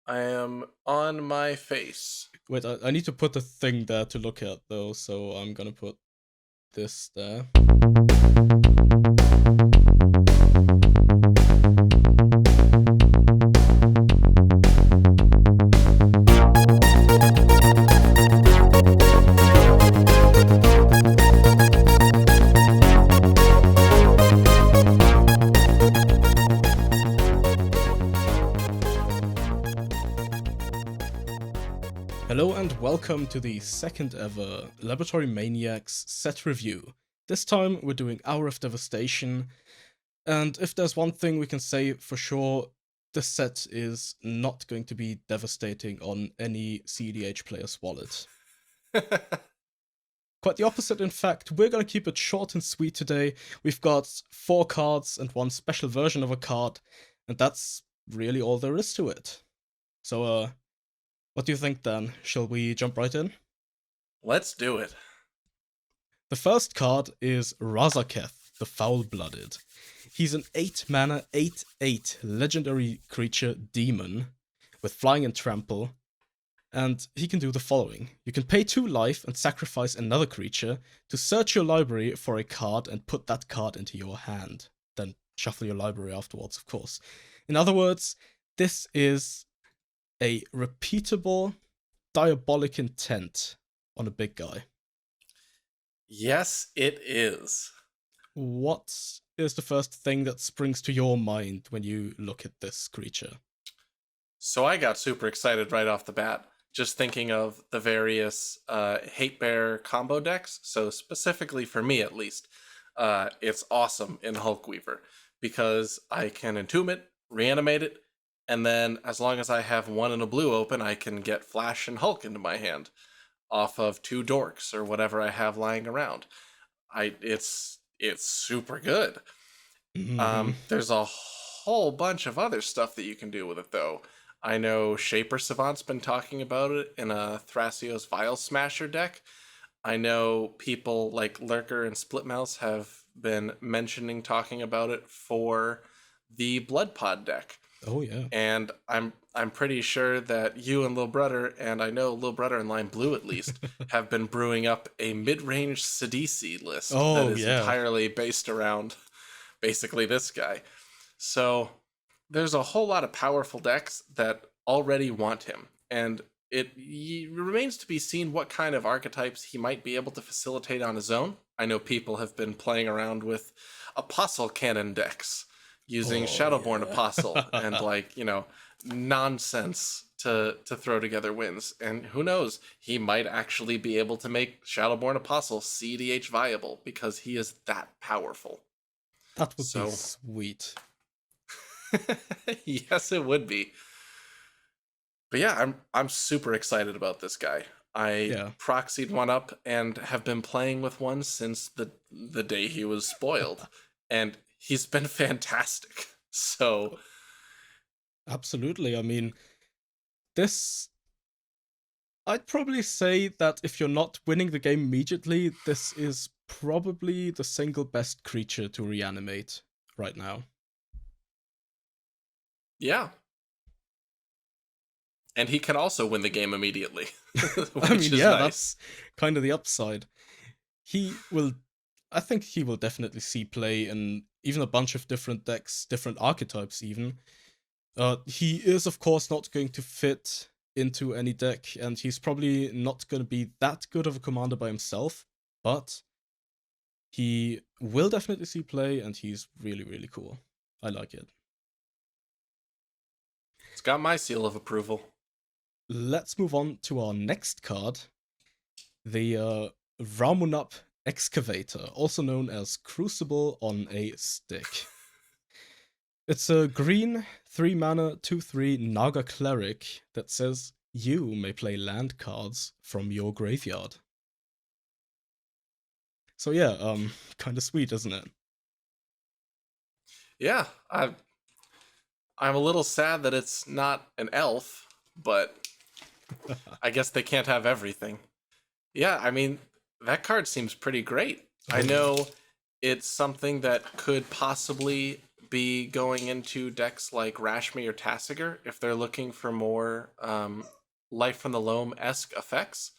I am on my face. Wait, I need to put the thing there to look at, though, so I'm gonna put this there. Hello and welcome to the second ever Laboratory Maniacs set review. This time we're doing Hour of Devastation, and if there's one thing we can say for sure, this set is not going to be devastating on any cEDH player's wallet. Quite the opposite, in fact. We're going to keep it short and sweet today. We've got 4 cards and one special version of a card, and that's really all there is to it. So, what do you think, Dan? Shall we jump right in? Let's do it. The first card is Razaketh the Foulblooded. He's an 8-mana, 8/8 legendary creature demon with flying and trample, and he can do the following. You can pay 2 life and sacrifice another creature to search your library for a card and put that card into your hand. Then shuffle your library afterwards, of course. In other words, this is a repeatable, diabolic intent on a big guy. Yes, it is. What is the first thing that springs to your mind when you look at this creature? So I got super excited right off the bat, just thinking of the various Hate Bear combo decks. So specifically for me, at least, it's awesome in Hulkweaver because I can entomb it, reanimate it, and then as long as I have 1 and a blue open, I can get Flash and Hulk into my hand off of 2 dorks or whatever I have lying around. It's super good. Mm-hmm. There's a whole bunch of other stuff that you can do with it, though. I know Shaper Savant's been talking about it in a Thrasios Vial Smasher deck. I know people like Lurker and Splitmouse have been talking about it for the Blood Pod deck. Oh yeah. And I'm pretty sure that you and Lil Brother, and I know Lil Brother and Lime Blue at least, have been brewing up a mid-range cEDH list that is entirely based around basically this guy. So there's a whole lot of powerful decks that already want him, and it remains to be seen what kind of archetypes he might be able to facilitate on his own. I know people have been playing around with Apostle Cannon decks, using Shadowborn Apostle and nonsense to throw together wins. And who knows, he might actually be able to make Shadowborn Apostle cEDH viable because he is that powerful. That would be sweet. Yes, it would be. But yeah, I'm super excited about this guy. I proxied one up and have been playing with one since the day he was spoiled. And he's been fantastic. So absolutely. I mean, I'd probably say that if you're not winning the game immediately, this is probably the single best creature to reanimate right now. Yeah. And he can also win the game immediately. I mean, yeah, nice. That's kind of the upside. I think he will definitely see play in even a bunch of different decks, different archetypes even. He is, of course, not going to fit into any deck, and he's probably not going to be that good of a commander by himself, but he will definitely see play, and he's really, really cool. I like it. It's got my seal of approval. Let's move on to our next card, the Ramunap Excavator, also known as Crucible on a Stick. It's a green 3-mana 2/3 Naga Cleric that says you may play land cards from your graveyard. So yeah, kind of sweet, isn't it? Yeah, I'm a little sad that it's not an elf, but I guess they can't have everything. Yeah, I mean, that card seems pretty great. I know it's something that could possibly be going into decks like Rashmi or Tasigur if they're looking for more Life from the Loam-esque effects.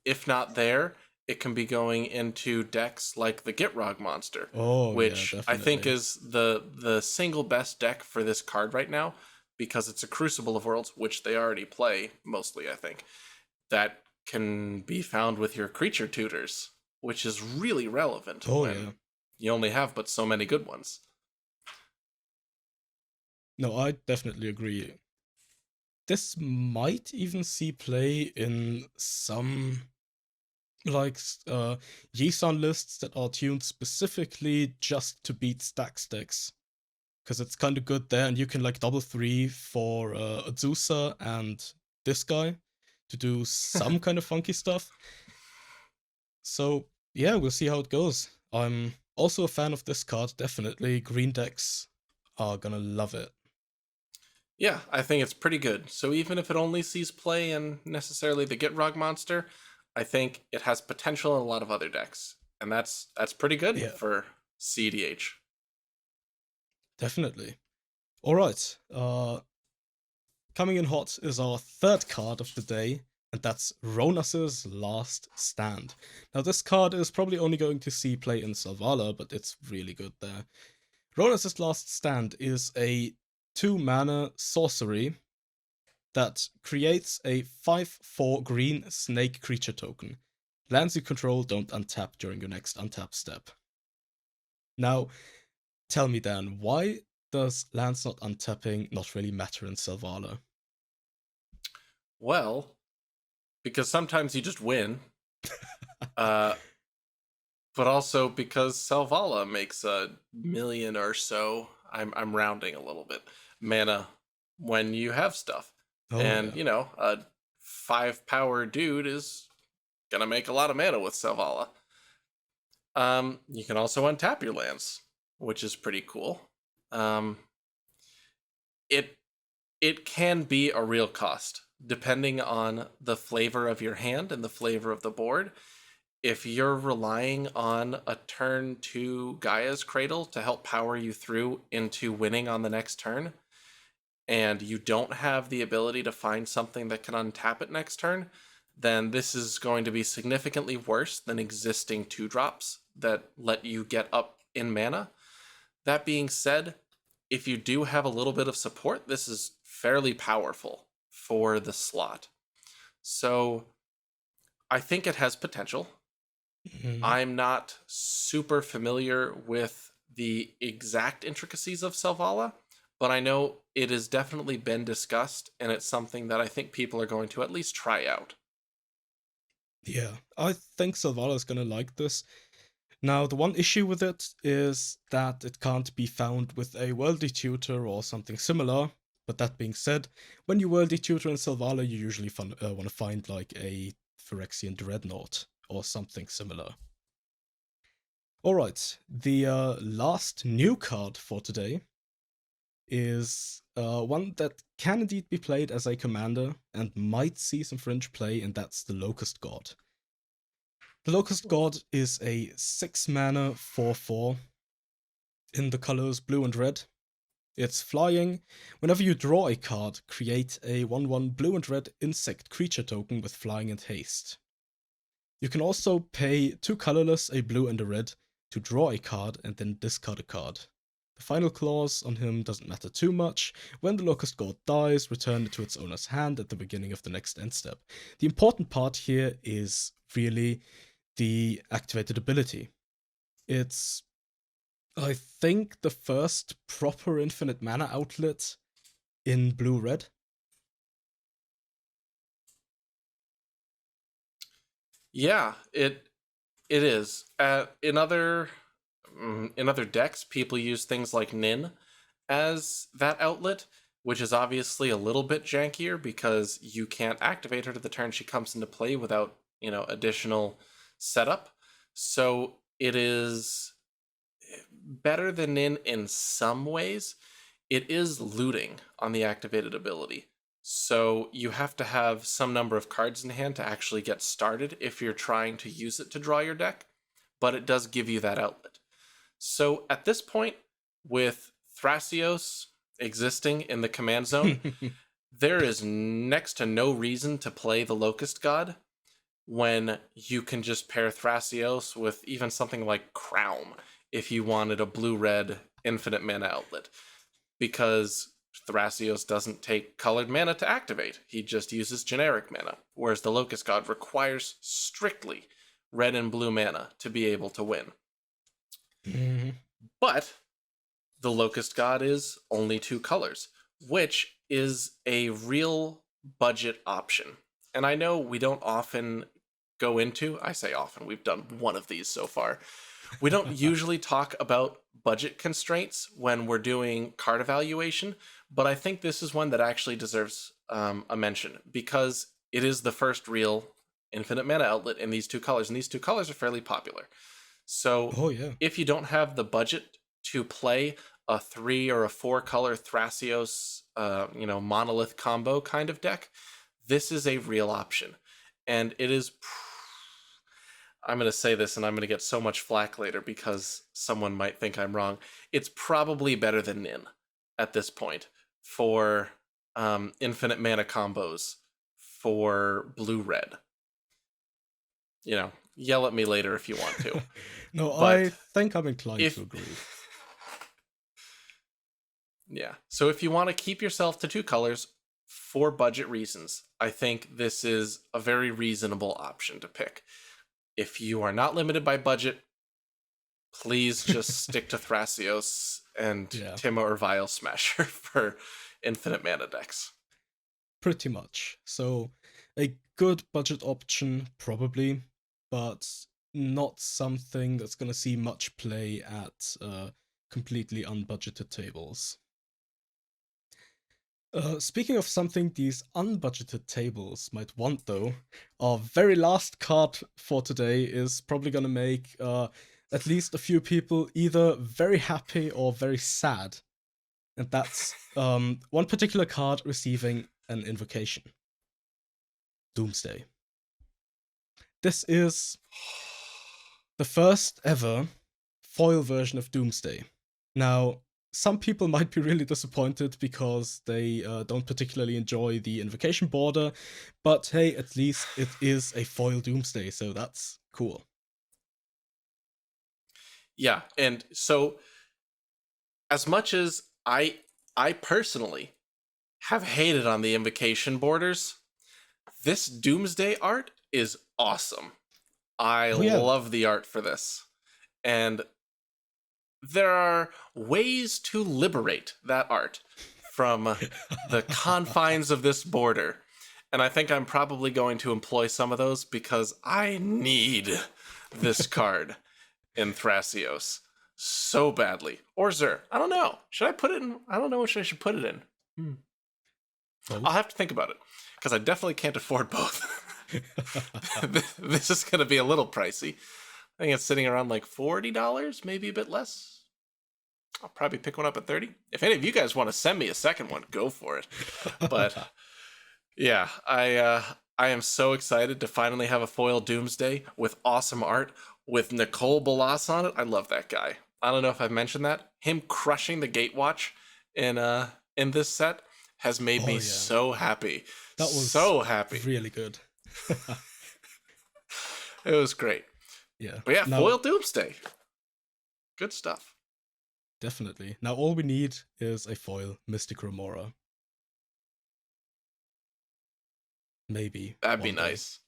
If not there, it can be going into decks like the Gitrog monster, which I think is the single best deck for this card right now, because it's a Crucible of Worlds, which they already play mostly, I think, that can be found with your creature tutors, which is really relevant when you only have but so many good ones. No, I definitely agree. This might even see play in some Yisan lists that are tuned specifically just to beat stack decks, because it's kind of good there, and you can like double 3 for Azusa and this guy to do some kind of funky stuff. So yeah, we'll see how it goes. I'm also a fan of this card, definitely. Green decks are gonna love it. Yeah, I think it's pretty good. So even if it only sees play in necessarily the Gitrog monster, I think it has potential in a lot of other decks. And that's pretty good for cEDH. Definitely. Alright. Coming in hot is our third card of the day, and that's Rhonas' Last Stand. Now this card is probably only going to see play in Selvala, but it's really good there. Rhonas' Last Stand is a 2-mana sorcery that creates a 5/4 green snake creature token. Lands you control don't untap during your next untap step. Now, tell me Dan, why does lands not untapping not really matter in Selvala? Well, because sometimes you just win. But also because Selvala makes 1 million or so, I'm rounding a little bit, mana when you have stuff. You know, a 5-power dude is gonna make a lot of mana with Selvala. You can also untap your lands, which is pretty cool. It can be a real cost, depending on the flavor of your hand and the flavor of the board. If you're relying on a turn 2 Gaia's Cradle to help power you through into winning on the next turn, and you don't have the ability to find something that can untap it next turn, then this is going to be significantly worse than existing 2-drops that let you get up in mana. That being said, if you do have a little bit of support, this is fairly powerful for the slot. So I think it has potential. I'm not super familiar with the exact intricacies of Selvala, but I know it has definitely been discussed, and it's something that I think people are going to at least try out. Yeah, I think Selvala is going to like this. Now, the one issue with it is that it can't be found with a Worldly Tutor or something similar. But that being said, when you Worldly Tutor in Selvala, you usually want to find like a Phyrexian Dreadnought or something similar. Alright, the last new card for today is one that can indeed be played as a commander and might see some fringe play, and that's the Locust God. The Locust God is a 6-mana 4/4 in the colors blue and red. It's flying. Whenever you draw a card, create a 1/1 blue and red insect creature token with flying and haste. You can also pay 2 colorless, a blue and a red, to draw a card and then discard a card. The final clause on him doesn't matter too much. When the Locust God dies, return it to its owner's hand at the beginning of the next end step. The important part here is really the activated ability. It's, I think, the first proper infinite mana outlet in blue-red. Yeah, it is. In other decks, people use things like Nin as that outlet, which is obviously a little bit jankier because you can't activate her to the turn she comes into play without, additional setup. So it is better than Nin in some ways. It is looting on the activated ability. So you have to have some number of cards in hand to actually get started if you're trying to use it to draw your deck, but it does give you that outlet. So at this point, with Thrasios existing in the command zone, there is next to no reason to play the Locust God when you can just pair Thrasios with even something like Crown if you wanted a blue-red infinite mana outlet. Because Thrasios doesn't take colored mana to activate. He just uses generic mana, whereas the Locust God requires strictly red and blue mana to be able to win. Mm-hmm. But the Locust God is only 2 colors, which is a real budget option. And I know we don't often go into, I say often, we've done one of these so far. We don't usually talk about budget constraints when we're doing card evaluation, but I think this is one that actually deserves a mention because it is the first real infinite mana outlet in these 2 colors, and these 2 colors are fairly popular. So if you don't have the budget to play a 3 or a 4 color Thrasios, monolith combo kind of deck, this is a real option. And it is, I'm going to say this and I'm going to get so much flack later because someone might think I'm wrong. It's probably better than Nin at this point for infinite mana combos for blue-red. Yell at me later if you want to. No, but I think I'm inclined to agree. Yeah. So if you want to keep yourself to 2 colors for budget reasons, I think this is a very reasonable option to pick. If you are not limited by budget, please just stick to Thrasios and Timo or Vile Smasher for infinite mana decks. Pretty much. So a good budget option, probably, but not something that's going to see much play at completely unbudgeted tables. Speaking of something these unbudgeted tables might want, though, our very last card for today is probably going to make at least a few people either very happy or very sad. And that's one particular card receiving an invocation. Doomsday. This is the first ever foil version of Doomsday. Now, some people might be really disappointed because they don't particularly enjoy the invocation border, but hey, at least it is a foil Doomsday, so that's cool. Yeah, and so as much as I personally have hated on the invocation borders, this Doomsday art is awesome. I love the art for this. And there are ways to liberate that art from the confines of this border. And I think I'm probably going to employ some of those because I need this card in Thrasios so badly. Or Zur. I don't know. Should I put it in? I don't know what I should put it in. I'll have to think about it because I definitely can't afford both. This is going to be a little pricey. I think it's sitting around like $40, maybe a bit less. I'll probably pick one up at $30. If any of you guys want to send me a second one, go for it. But yeah, I am so excited to finally have a foil Doomsday with awesome art with Nicole Bolas on it. I love that guy. I don't know if I've mentioned that. Him crushing the Gatewatch in this set has made me so happy. That was so happy. Really good. It was great. Yeah. But yeah, foil Doomsday. Good stuff. Definitely. Now all we need is a foil Mystic Remora. Maybe. That'd be nice.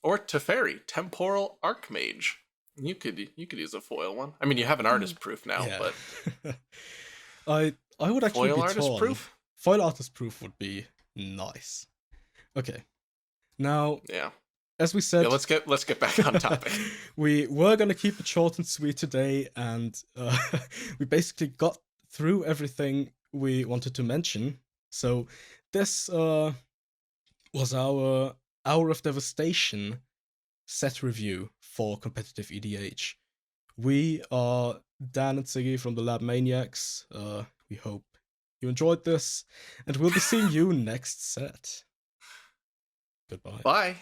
Or Teferi, Temporal Archmage. You could use a foil one. I mean, you have an artist proof now, but I would actually foil be artist torn. proof? Foil artist proof would be nice. Okay. Now, as we said, let's get back on topic. We were going to keep it short and sweet today, and we basically got through everything we wanted to mention. So this was our Hour of Devastation set review for Competitive EDH. We are Dan and Sigi from the Lab Maniacs. We hope you enjoyed this, and we'll be seeing you next set. Goodbye. Bye.